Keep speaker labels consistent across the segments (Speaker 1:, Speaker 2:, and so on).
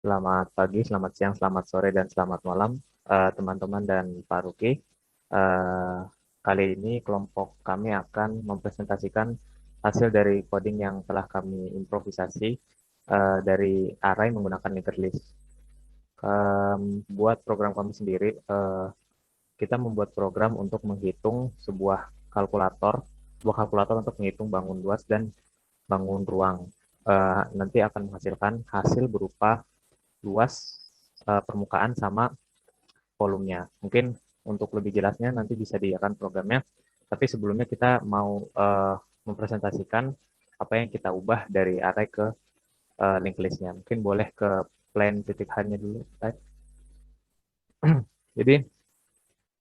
Speaker 1: Selamat pagi, selamat siang, selamat sore, dan selamat malam, teman-teman dan Pak Ruki. Kali ini kelompok kami akan mempresentasikan hasil dari coding yang telah kami improvisasi dari array menggunakan linked list. Buat program kami sendiri, kita membuat program untuk menghitung sebuah kalkulator untuk menghitung bangun luas dan bangun ruang. Nanti akan menghasilkan hasil berupa luas permukaan sama volumenya. Mungkin untuk lebih jelasnya nanti bisa diakan programnya. Tapi sebelumnya kita mau mempresentasikan apa yang kita ubah dari array ke linked list-nya. Mungkin boleh ke plan titik H-nya dulu. Jadi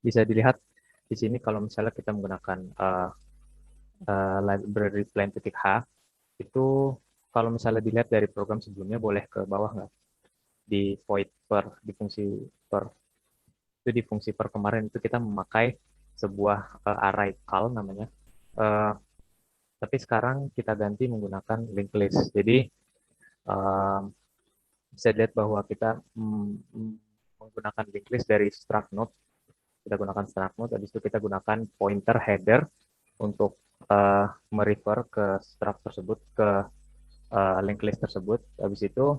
Speaker 1: bisa dilihat di sini kalau misalnya kita menggunakan library plan titik H, itu kalau misalnya dilihat dari program sebelumnya boleh ke bawah nggak? Di void per, di fungsi per. Itu di fungsi per kemarin itu kita memakai sebuah array call namanya. Uh, tapi sekarang kita ganti menggunakan linked list. Jadi uh, bisa dilihat bahwa kita menggunakan linked list dari struct node. Kita gunakan struct node, habis itu kita gunakan pointer header untuk merefer ke struct tersebut, ke linked list tersebut. Habis itu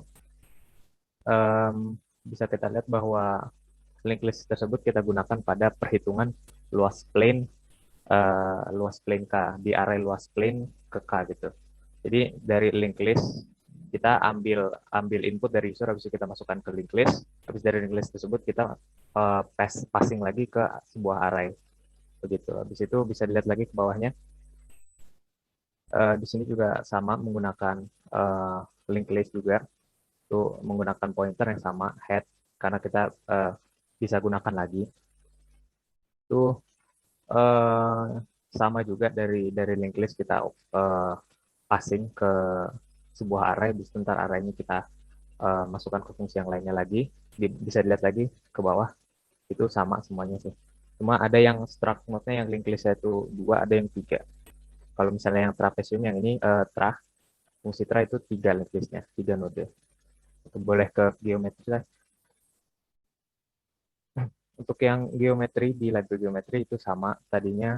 Speaker 1: bisa kita lihat bahwa linked list tersebut kita gunakan pada perhitungan luas plane K, di array luas plane ke K gitu. Jadi dari linked list kita ambil input dari user, habis itu kita masukkan ke linked list, habis dari linked list tersebut kita passing lagi ke sebuah array begitu. Habis itu bisa dilihat lagi ke bawahnya. Di sini juga sama menggunakan linked list juga, itu menggunakan pointer yang sama head, karena kita bisa gunakan lagi. Itu sama juga dari linked list kita passing ke sebuah array, di sebentar arraynya kita masukkan ke fungsi yang lainnya lagi. Bisa dilihat lagi ke bawah, itu sama semuanya sih. Cuma ada yang struct node-nya yang linked list-nya itu 2, ada yang 3. Kalau misalnya yang trapesium yang ini fungsi tra itu 3 linked list-nya, 3 node. Itu boleh ke geometri lah. Untuk yang geometri, di library geometri itu sama, tadinya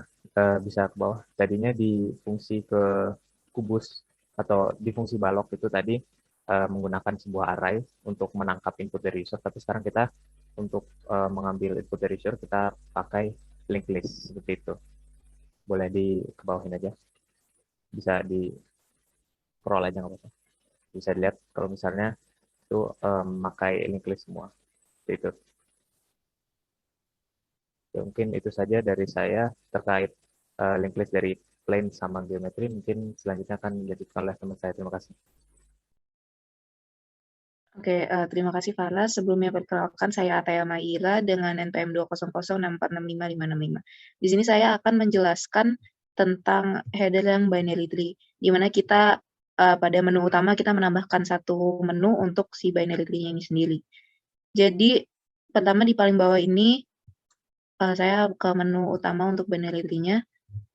Speaker 1: bisa ke bawah, tadinya di fungsi ke kubus atau di fungsi balok itu tadi menggunakan sebuah array untuk menangkap input dari user, tapi sekarang kita untuk mengambil input dari user kita pakai linked list seperti itu. Boleh di ke bawahin aja, bisa di scroll aja nggak apa-apa. Bisa dilihat kalau misalnya itu memakai linked list semua seperti itu. Ya, mungkin itu saja dari saya terkait linked list dari plane sama geometri. Mungkin selanjutnya akan dilanjutkan oleh teman saya. Terima kasih.
Speaker 2: Oke, terima kasih Farah. Sebelumnya perkenalkan saya Ataya Maira dengan NPM 20064655565. Di sini saya akan menjelaskan tentang header yang binary tree, di mana kita pada menu utama kita menambahkan satu menu untuk si binary tree-nya ini sendiri. Jadi pertama di paling bawah ini saya ke menu utama untuk binary tree-nya.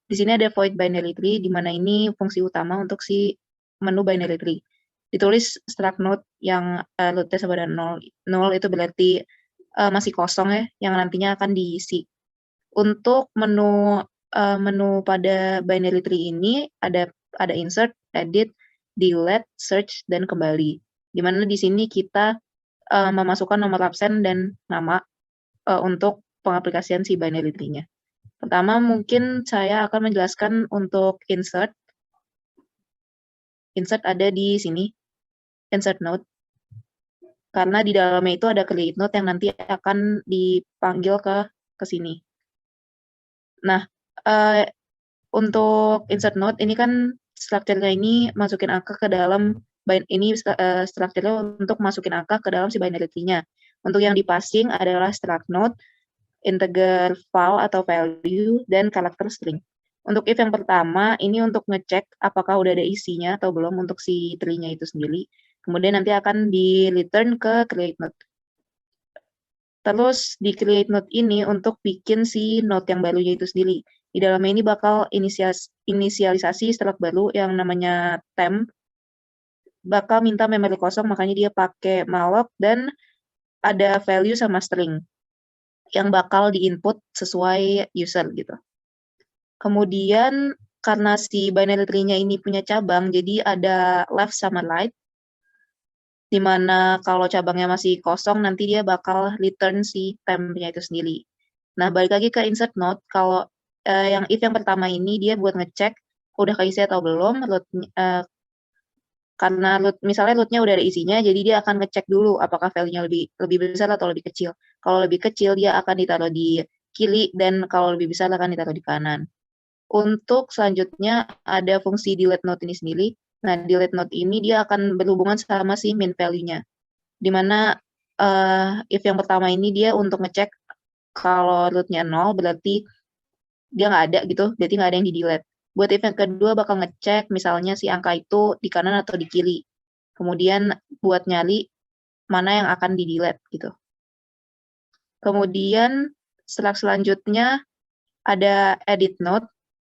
Speaker 2: Di sini ada void binary tree, di mana ini fungsi utama untuk si menu binary tree. Ditulis struct node yang rootnya sama dengan 0. 0 itu berarti masih kosong ya, yang nantinya akan diisi. Untuk menu pada binary tree ini ada insert, edit, delete, search, dan kembali. Di mana di sini kita memasukkan nomor absen dan nama untuk pengaplikasian si binary tree-nya. Pertama, mungkin saya akan menjelaskan untuk insert. Insert ada di sini, insert node. Karena di dalamnya itu ada create node yang nanti akan dipanggil ke sini. Nah, untuk insert node ini kan strukturnya ini masukin angka ke dalam ini strukturnya untuk masukin angka ke dalam si binary tree-nya. Untuk yang dipassing adalah struct node, integer file atau value, dan karakter string. Untuk if yang pertama, ini untuk ngecek apakah udah ada isinya atau belum untuk si tree-nya itu sendiri. Kemudian nanti akan di-return ke create node. Terus di create node ini untuk bikin si node yang barunya itu sendiri. Di dalamnya ini bakal inisialisasi struct baru yang namanya temp. bakal minta memori kosong, makanya dia pakai malloc dan ada value sama string yang bakal di-input sesuai user gitu. Kemudian karena si binary tree-nya ini punya cabang, jadi ada left sama right, di mana kalau cabangnya masih kosong nanti dia bakal return si temp-nya itu sendiri. Nah, balik lagi ke insert node, kalau yang if yang pertama ini dia buat ngecek udah keisi atau belum, karena misalnya root-nya udah ada isinya, jadi dia akan ngecek dulu apakah value-nya lebih besar atau lebih kecil. Kalau lebih kecil dia akan ditaruh di kiri dan kalau lebih besar akan ditaruh di kanan. Untuk selanjutnya ada fungsi delete node ini sendiri. Nah, delete node ini dia akan berhubungan sama si min value-nya. Di mana if yang pertama ini dia untuk ngecek kalau root-nya 0 berarti dia nggak ada gitu, berarti nggak ada yang di-delete. Buat if yang kedua bakal ngecek misalnya si angka itu di kanan atau di kiri. Kemudian buat nyari mana yang akan di-delete gitu. Kemudian selanjutnya ada edit node.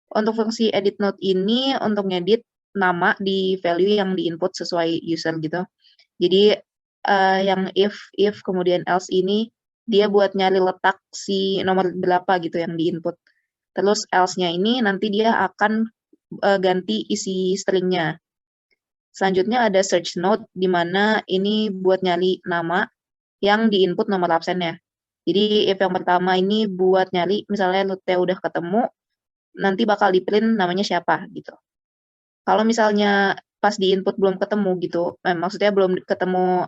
Speaker 2: Untuk fungsi edit node ini untuk ngedit nama di value yang di-input sesuai user gitu. Jadi yang if kemudian else ini dia buat nyari letak si nomor berapa gitu yang di-input. Terus else-nya ini nanti dia akan ganti isi string-nya. Selanjutnya ada search node di mana ini buat nyari nama yang di-input nomor absennya. Jadi if yang pertama ini buat nyari misalnya root-nya udah ketemu, nanti bakal di-print namanya siapa gitu. Kalau misalnya pas di-input belum ketemu gitu, maksudnya belum ketemu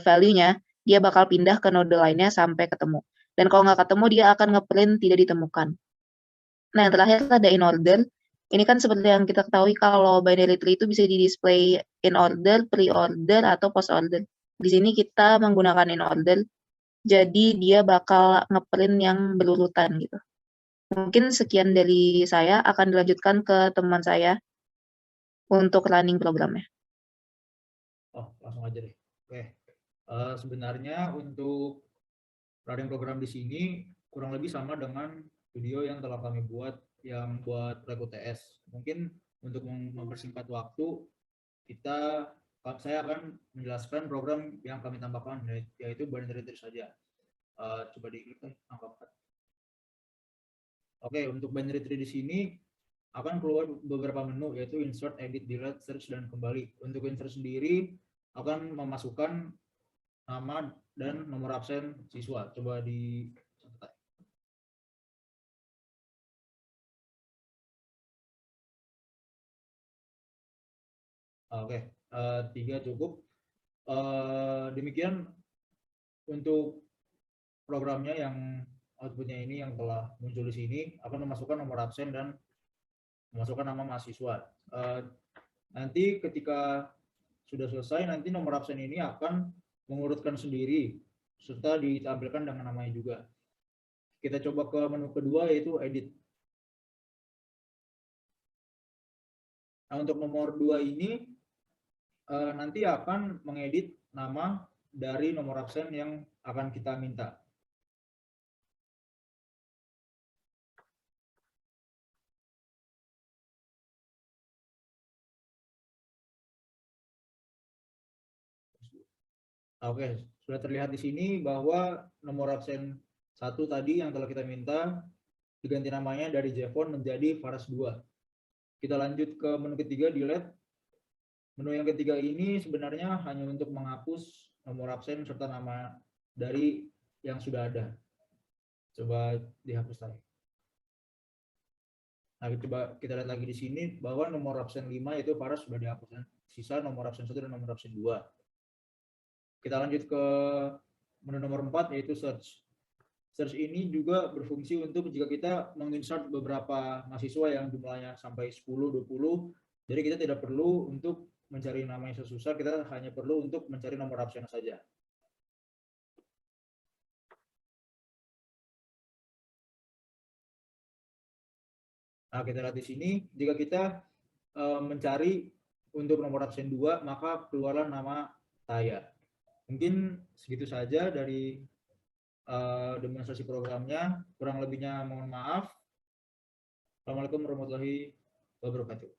Speaker 2: value-nya, dia bakal pindah ke node lainnya sampai ketemu. Dan kalau nggak ketemu, dia akan nge-print tidak ditemukan. Nah, yang terakhir ada in order. Ini kan seperti yang kita ketahui kalau binary tree itu bisa di-display in order, pre-order, atau post-order. Di sini kita menggunakan in order, jadi dia bakal nge-print yang berurutan gitu. Mungkin sekian dari saya, akan dilanjutkan ke teman saya untuk running programnya.
Speaker 3: Oh, langsung aja deh. Oke. Sebenarnya untuk running program di sini kurang lebih sama dengan video yang telah kami buat yang buat proyek UTS. Mungkin untuk mempersingkat waktu, saya akan menjelaskan program yang kami tambahkan, yaitu binary tree saja. Coba diklik angka 4. Oke, untuk binary tree di sini akan keluar beberapa menu, yaitu insert, edit, delete, search, dan kembali. Untuk insert sendiri akan memasukkan nama dan nomor absen siswa. Coba di Oke, 3 cukup. Demikian untuk programnya yang outputnya ini yang telah muncul di sini akan memasukkan nomor absen dan memasukkan nama mahasiswa. Nanti ketika sudah selesai, nanti nomor absen ini akan mengurutkan sendiri serta ditampilkan dengan namanya juga. Kita coba ke menu kedua, yaitu edit. Nah, untuk nomor 2 ini nanti akan mengedit nama dari nomor absen yang akan kita minta. Oke, sudah terlihat di sini bahwa nomor absen 1 tadi yang telah kita minta diganti namanya dari Jevon menjadi Faras 2. Kita lanjut ke menu ketiga, delete. Menu yang ketiga ini sebenarnya hanya untuk menghapus nomor absen serta nama dari yang sudah ada. Coba dihapus lagi. Nah, coba kita lihat lagi di sini bahwa nomor absen 5 yaitu Faras sudah dihapus. Sisa nomor absen 1 dan nomor absen 2. Kita lanjut ke menu nomor 4, yaitu search. Search ini juga berfungsi untuk jika kita menginsert beberapa mahasiswa yang jumlahnya sampai 10-20, jadi kita tidak perlu untuk mencari nama yang susah, kita hanya perlu untuk mencari nomor absen saja. Nah, kita lihat di sini, jika kita mencari untuk nomor absen 2, maka keluarlah nama saya. Mungkin segitu saja dari demonstrasi programnya. Kurang lebihnya mohon maaf. Assalamualaikum warahmatullahi wabarakatuh.